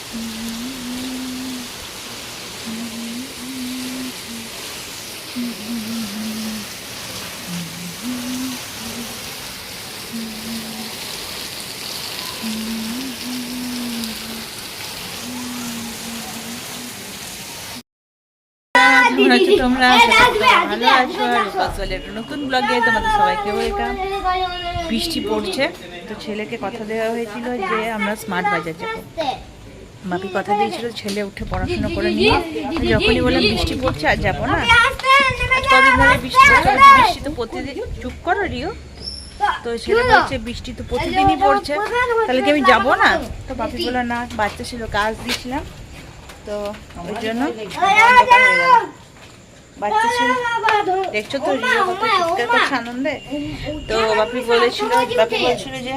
তোমরা ভালো আছো আর একটা নতুন ব্লগে তোমাদের সবাইকে ওয়েলকাম। বৃষ্টি পড়ছে তো ছেলেকে কথা দেওয়া হয়েছিল যে আমরা স্মার্ট বাজার যাবো। বাপি কথা দিয়েছিল ছেলে উঠে পড়াশোনা করে নিয়ে, যখনই বললাম বৃষ্টি পড়ছে আর যাবো না, কদিন ধরে বৃষ্টি পড়ছে, বৃষ্টি তো প্রতিদিন, চুপ করো রিও, তো ছেলে বলছে বৃষ্টি তো প্রতিদিনই পড়ছে তাহলে কি আমি যাবো না? তো বাপি বললো না, বাচ্চা ছিল কাজ দিয়েছিলাম তো ওই জন্য বাচ্চা ছিল, দেখছো তো রিও কত চিৎকার করছে আনন্দে। তো বাপি বলছিল যে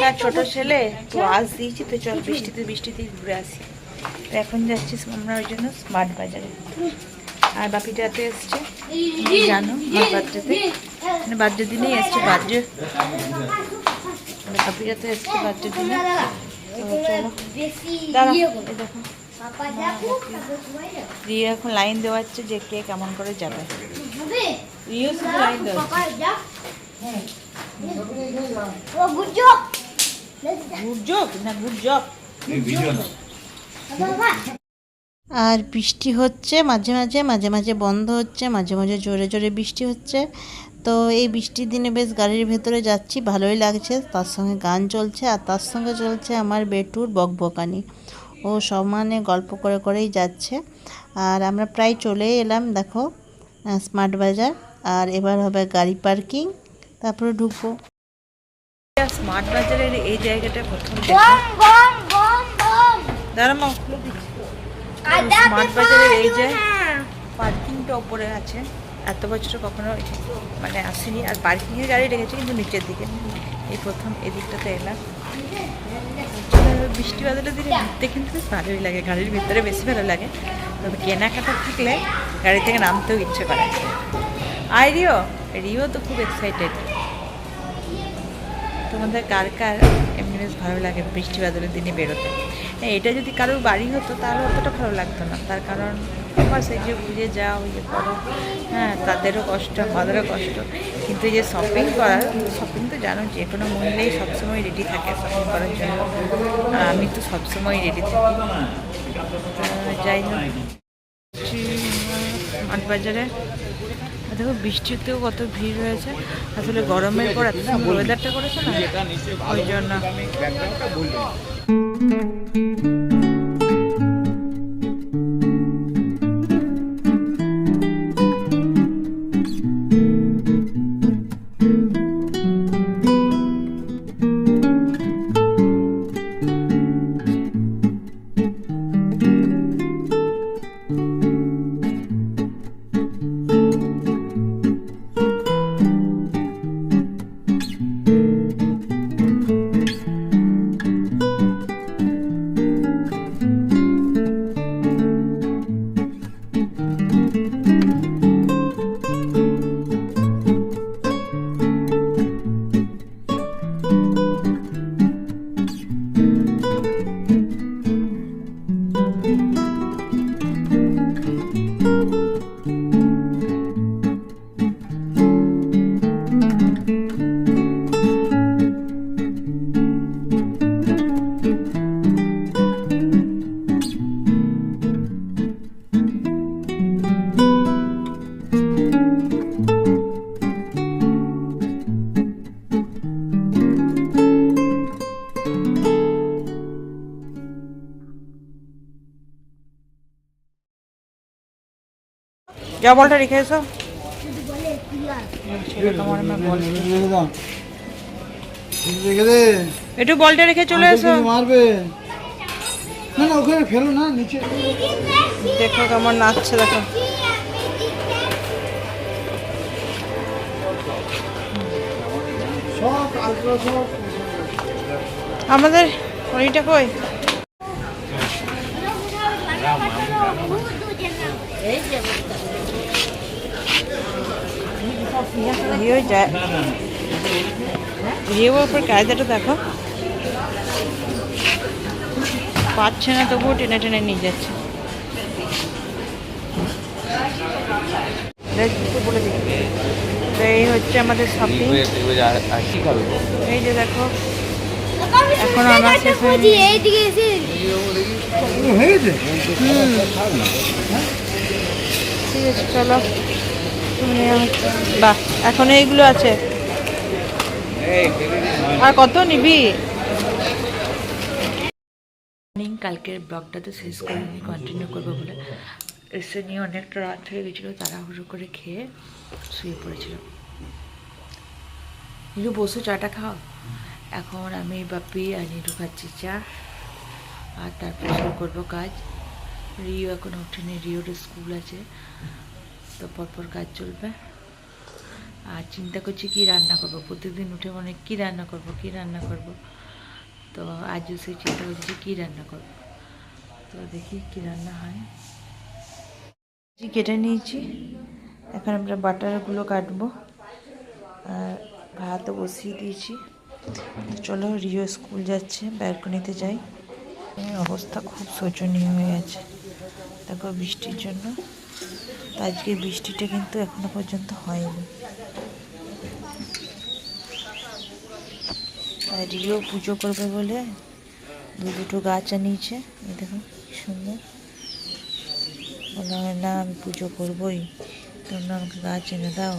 তার ছোট ছেলে তো আজ দিয়েছি তো চল বৃষ্টিতে ঘুরে আসি। তো এখন যাচ্ছি আমরা ওই জন্য স্মার্ট বাজারে। আর বাপিটাতে এসছে জানো আমার বার্থডেতে, মানে বার্থডে দিনেই এসছে, বাপিটাতে এসছে বার্থডে দিনে। তো চলো দাঁড়া, দেখো রিও এখন লাইন দেওয়াচ্ছে যে কে কেমন করে যাবে। রিও শুধু লাইন দেওয়াচ্ছে। আর বৃষ্টি হচ্ছে মাঝে মাঝে বন্ধ হচ্ছে, মাঝে মাঝে জোরে জোরে বৃষ্টি হচ্ছে। তো এই বৃষ্টির দিনে বেশ গাড়ির ভেতরে যাচ্ছি, ভালোই লাগছে, তার সঙ্গে গান চলছে আর তার সঙ্গে চলছে আমার বেটুর বকবকানি। ও সমানে গল্প করে করেই যাচ্ছে। আর আমরা প্রায় চলে এলাম, দেখো স্মার্ট বাজার। আর এবার হবে গাড়ি পার্কিং, তারপরে ঢুকবো। স্মার্ট বাজারের এই জায়গাটা প্রথম স্মার্ট বাজারের এই যে পার্কিংটা ওপরে আছে, এত বছর কখনো মানে আসেনি। আর পার্কিংয়ের গাড়ি রেখেছে কিন্তু নিচের দিকে, এই প্রথম এদিকটাতে এলাম। বৃষ্টি বাদলের দিনে ঘুরতে কিন্তু বেশ ভালোই লাগে, গাড়ির ভিতরে বেশি ভালো লাগে। তবে কেনাকাটা থাকলে গাড়ি থেকে নামতেও ইচ্ছে করে। আর রিও তো খুব এক্সাইটেড। তোমাদের কার কার এমনি বেশ ভালো লাগে বৃষ্টি বাদলের দিনে বেরোতে? এটা যদি কারোর বাড়ি হতো তাহলে অতটা ভালো লাগতো না, তার কারণ বাস এই যে বুঝে যাও ইয়ে করো, হ্যাঁ তাদেরও কষ্ট আমাদেরও কষ্ট। কিন্তু এই যে শপিং তো জানো যে কোনো মহিলাই সবসময় রেডি থাকে শপিং করার জন্য, আর আমি তো সবসময় রেডি থাকি। যাই হোক স্মার্ট বাজারে দেখো বৃষ্টিতেও কত ভিড় হয়েছে, আসলে গরমের পর এত সুন্দর ওয়েদারটা করেছে না, ওই জন্য। যা বলটা রেখে এসো, একটু বলটা রেখে চলে এসো। মারবে না, ওখানে ফেলো না, নিচে দেখো কেমন নাচছে, দেখো আমাদের হরিটা কই? রিওর উপর কায়দাটা দেখো, পাচ্ছে না, তবুও টেনে টেনে নিয়ে যাচ্ছে। বলে দিই, তো এই হচ্ছে আমাদের শপিং। এই যে দেখো, এখন আমার শেষ হয়নি। ঠিক আছে চলো, বাহ এখন এইগুলো আছে। আর কত নিবি? কালকের ব্লগটা তো শেষ করিনি, কন্টিনিউ করবো বলে এসে নিয়ে অনেকটা রাত হয়ে গেছিলো, তাড়াহুড়ো করে খেয়ে শুয়ে পড়েছিল। নিরু বসে চাটা খাও। এখন আমি বাপি আর নিরু খাচ্ছি চা, আর তারপর শুরু করবো কাজ। রিও এখন ওঠেনি, রিওর স্কুল আছে, তো পরপর কাজ চলবে। আর চিন্তা করছি কী রান্না করবো, প্রতিদিন উঠে মনে কী রান্না করব কী রান্না করব, তো আজও সেই চিন্তা করছি কী রান্না করব। তো দেখি কী রান্না হয়। কেটে নিয়েছি, এখন আমরা বাটারগুলো কাটবো, আর ভাতও বসিয়ে দিয়েছি। চলো, রিও স্কুল যাচ্ছে, ব্যালকনিতে যাই। অবস্থা খুব শোচনীয় হয়ে গেছে দেখো বৃষ্টির জন্য। তো আজকে বৃষ্টিটা কিন্তু এখনো পর্যন্ত হয়নি। আর রিও পুজো করবে বলে দুটো গাছ আনিয়েছে, এই দেখো কি সুন্দর। বলা হয় না আমি পুজো করবোই, তোমরা আমাকে গাছ এনে দাও।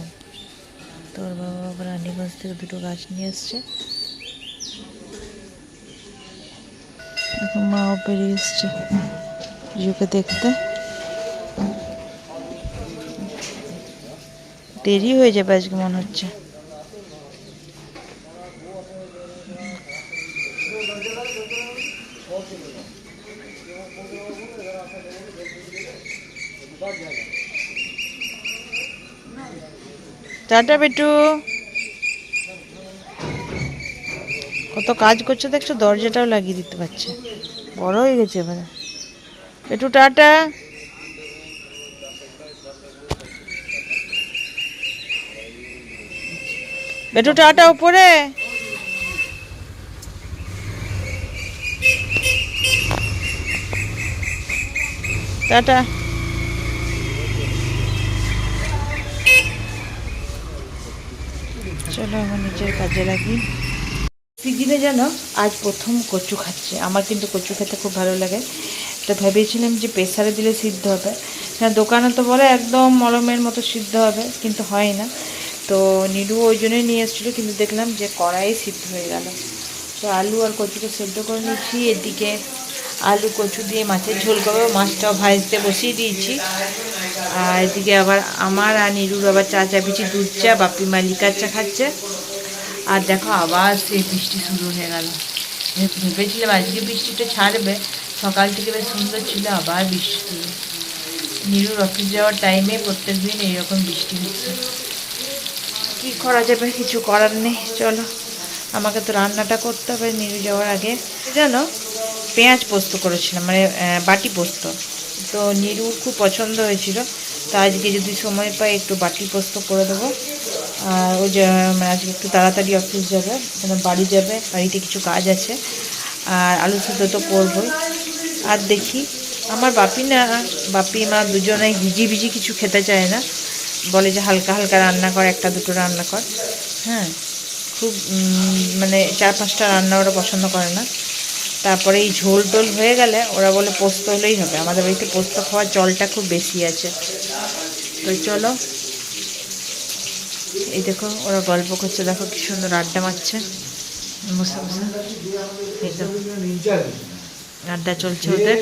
তোর বাবা আবার রানীগঞ্জ থেকে দুটো গাছ নিয়ে এসছে। মাও বেরিয়ে এসছে রিওকে দেখতে। দেরি হয়ে যাবে আজকে মনে হচ্ছে। টাটা বেটু, কত কাজ করছে দেখছো, দরজাটাও লাগিয়ে দিতে পারছে, বড় হয়ে গেছে এবারে। বেটু টাটা। বেটু টাটা উপরে। টাটা। চলো আমার নিজের কাজে লাগি। দিদিরা যেন আজ প্রথম কচু খাচ্ছে। আমার কিন্তু কচু খেতে খুব ভালো লাগে। তো ভেবেছিলাম যে প্রেসারে দিলে সিদ্ধ হবে, হ্যাঁ দোকানে তো বলে একদম মলমের মতো সিদ্ধ হবে, কিন্তু হয় না। তো নিরু ওই জন্যই নিয়ে এসেছিলো, কিন্তু দেখলাম যে কড়াই সিদ্ধ হয়ে গেল। তো আলু আর কচুকে সেদ্ধ করে নিয়েছি। এদিকে আলু কচু দিয়ে মাছের ঝোল করবো, মাছটাও ভাজতে বসিয়ে দিয়েছি। আর এদিকে আবার আমার আর নিরুর আবার চা চাপিছি, দুধ চা, বাপি মা লিকার চা খাচ্ছে। আর দেখো আবার সেই বৃষ্টি শুরু হয়ে গেল। ভেবেছিলাম আজকে বৃষ্টিটা ছাড়বে, সকাল থেকে বেশ সুন্দর ছিল, আবার বৃষ্টি শুরু। নিরুর অফিস যাওয়ার টাইমে প্রত্যেক দিন এইরকম বৃষ্টি হচ্ছে। কী করা যাবে, কিছু করার নেই। চলো, আমাকে তো রান্নাটা করতে হবে নিরু যাওয়ার আগে। জানো, পেঁয়াজ পোস্ত করেছিলাম, মানে বাটি পোস্ত। তো নিরুর খুব পছন্দ হয়েছিল, তো আজকে যদি সময় পাই একটু বাটি পোস্ত করে দেবো। আর ওই যে আজকে একটু তাড়াতাড়ি অফিস যাবে, বাড়ি যাবে, বাড়িতে কিছু কাজ আছে। আর আলু সেদ্ধ তো করবই। আর দেখি, আমার বাপি মা দুজনেই ভিজি কিছু খেতে চায় না, বলে যে হালকা হালকা রান্না কর, একটা দুটো রান্না কর। হ্যাঁ, খুব মানে 4-5টা রান্না ওরা পছন্দ করে না। তারপরে এই ঝোল টোল হয়ে গেলে ওরা বলে পোস্ত হলেই হবে। আমাদের বাড়িতে পোস্ত খাওয়ার চলটা খুব বেশি আছে। তো চলো, এই দেখো ওরা গল্প করছে, দেখো কি সুন্দর আড্ডা মারছে বসে বসে। এই তো আড্ডা চলছে ওদের।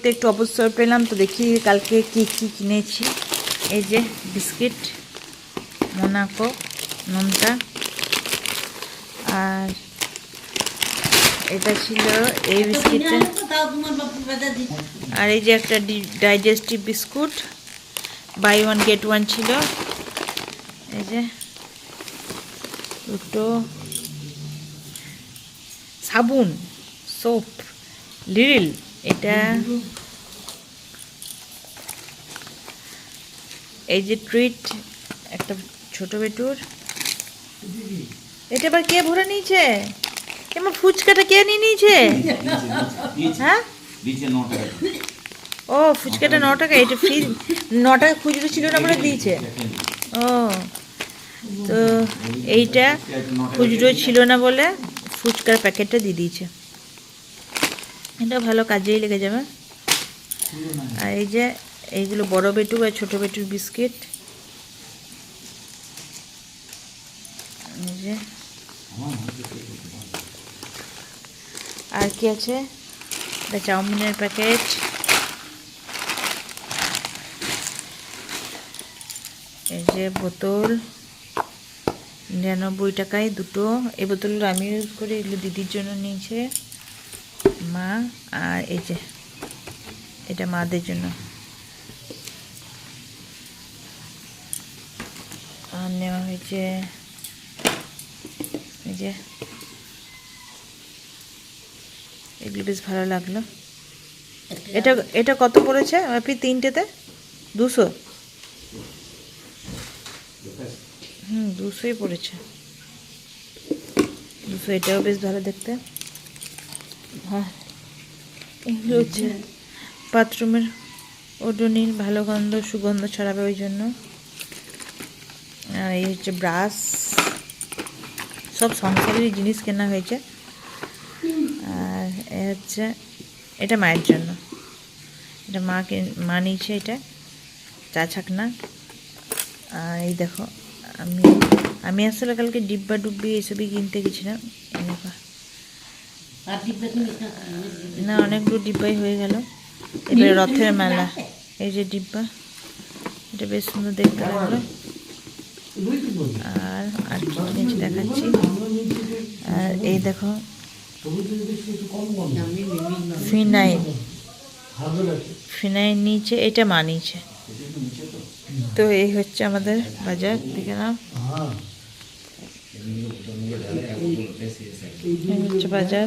তো একটু অবসর পেলাম, তো দেখি কালকে কি কি কিনেছি। এই যে বিস্কিট, মোনাকো, নোনতা, আর এটা ছিল এই বিস্কিটটা, আর এই যে একটা ডাইজেস্টিভ বিস্কুট, বাই 1 get 1 ছিল। এই যে দুটো সাবুন, সোপ, লিরিল, এটা এই যে ট্রিট একটা ছোট বেটুর। এটা আবার কে ভরে নিয়েছে? এমন ফুচকাটা কে নিয়ে নিয়েছে? হ্যাঁ ও ফুচকাটা 9 টাকা, এটা ফ্রি 9 টাকা খুচরো ছিল না বলে দিয়েছে। ও তো এইটা খুচরো ছিল না বলে ফুচকার প্যাকেটটা দিয়ে দিয়েছে। এটা ভালো কাজেই লেগে যাবে। আর এই যে এইগুলো বড় বেটু আর ছোট বেটুর বিস্কিট। এই যে আর কি আছে, এটা চাউমিনের প্যাকেট। এই যে বোতল 99 টাকায় দুটো। এই বোতলগুলো আমি ইউজ করি, এগুলো দিদির জন্য নিয়েছে মা। আর এই যে এটা মাদের জন্য। আর নেওয়া হয়েছে এই যে এগুলো বেশ ভালো লাগলো। এটা এটা কত পড়েছে আপনি তিনটেতে? 200। 200ই পড়েছে। 200। এটাও বেশ ভালো দেখতে। হ্যাঁ এগুলো হচ্ছে বাথরুমের ওডোনিল, ভালো গন্ধ সুগন্ধ ছড়াবে ওই জন্য। আর এই হচ্ছে ব্রাশ, সব সংসারের জিনিস কেনা হয়েছে। আর এ হচ্ছে এটা মায়ের জন্য, এটা মা নিয়েছে, এটা চা ছাকনা। আর এই দেখো আমি আসলে কালকে ডিব্বা ডুব্বি এসবই কিনতে গেছিলাম। না অনেকগুলো ডিব্বাই হয়ে গেল। এবারে রথের মেলা। এই যে ডিব্বা, এটা বেশ সুন্দর দেখতে লাগলো। আর কি কিনেছি দেখাচ্ছি। আর এই দেখো ফিনাইল নিচে, এটা মা নিয়েছে। তো এই হচ্ছে আমাদের বাজার দেখে নাও। হচ্ছে বাজার।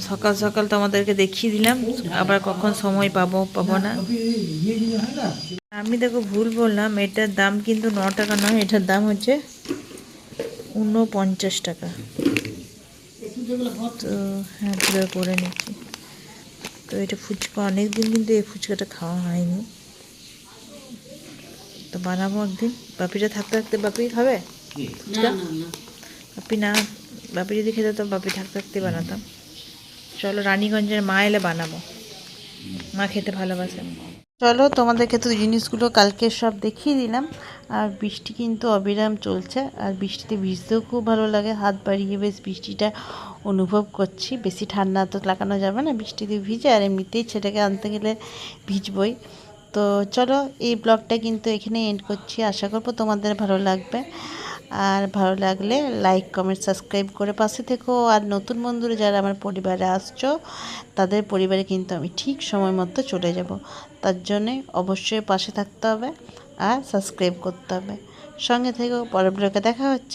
সকাল সকাল তো আমাদেরকে দেখিয়ে দিলাম, আবার কখন সময় পাবো না। আমি দেখো ভুল বললাম, এটার দাম কিন্তু 9 টাকা নয়, এটার দাম হচ্ছে 49 টাকা। তো হ্যাঁ পুরো করে নিচ্ছি। তো এটা ফুচকা অনেকদিন কিন্তু এই ফুচকাটা খাওয়া হয়নি, তো বানাবো একদিন। বাপিটা থাকতে থাকতে বাপি খাবে বাপি না, বাপি যদি খেতে তো বাপি থাকতে থাকতে বানাতাম। চলো রানীগঞ্জের মা এলে বানাবো, মা খেতে ভালোবাসে। চলো তোমাদেরকে তো জিনিসগুলো কালকে সব দেখিয়ে দিলাম। আর বৃষ্টি কিন্তু অবিরাম চলছে, আর বৃষ্টিতে ভিজতেও খুব ভালো লাগে। হাত বাড়িয়ে বেশ বৃষ্টিটা অনুভব করছি। বেশি ঠান্ডা তো লাগানো যাবে না, বৃষ্টিতে ভিজে, আর এমনিতেই ছেলেকে আনতে গেলে ভিজবই। তো চলো এই ব্লগটা কিন্তু এখানে এন্ড করছি। আশা করবো তোমাদের ভালো লাগবে। আর ভালো লাগলে লাইক কমেন্ট সাবস্ক্রাইব করে পাশে থেকো। আর নতুন বন্ধুরা যারা আমার পরিবারে আসছো, তাদের পরিবারে কিন্তু আমি ঠিক সময় মতো চলে যাব। তার জন্যে অবশ্যই পাশে থাকতে হবে আর সাবস্ক্রাইব করতে হবে। সঙ্গে থেকেও পরের ব্লগে দেখা হচ্ছে।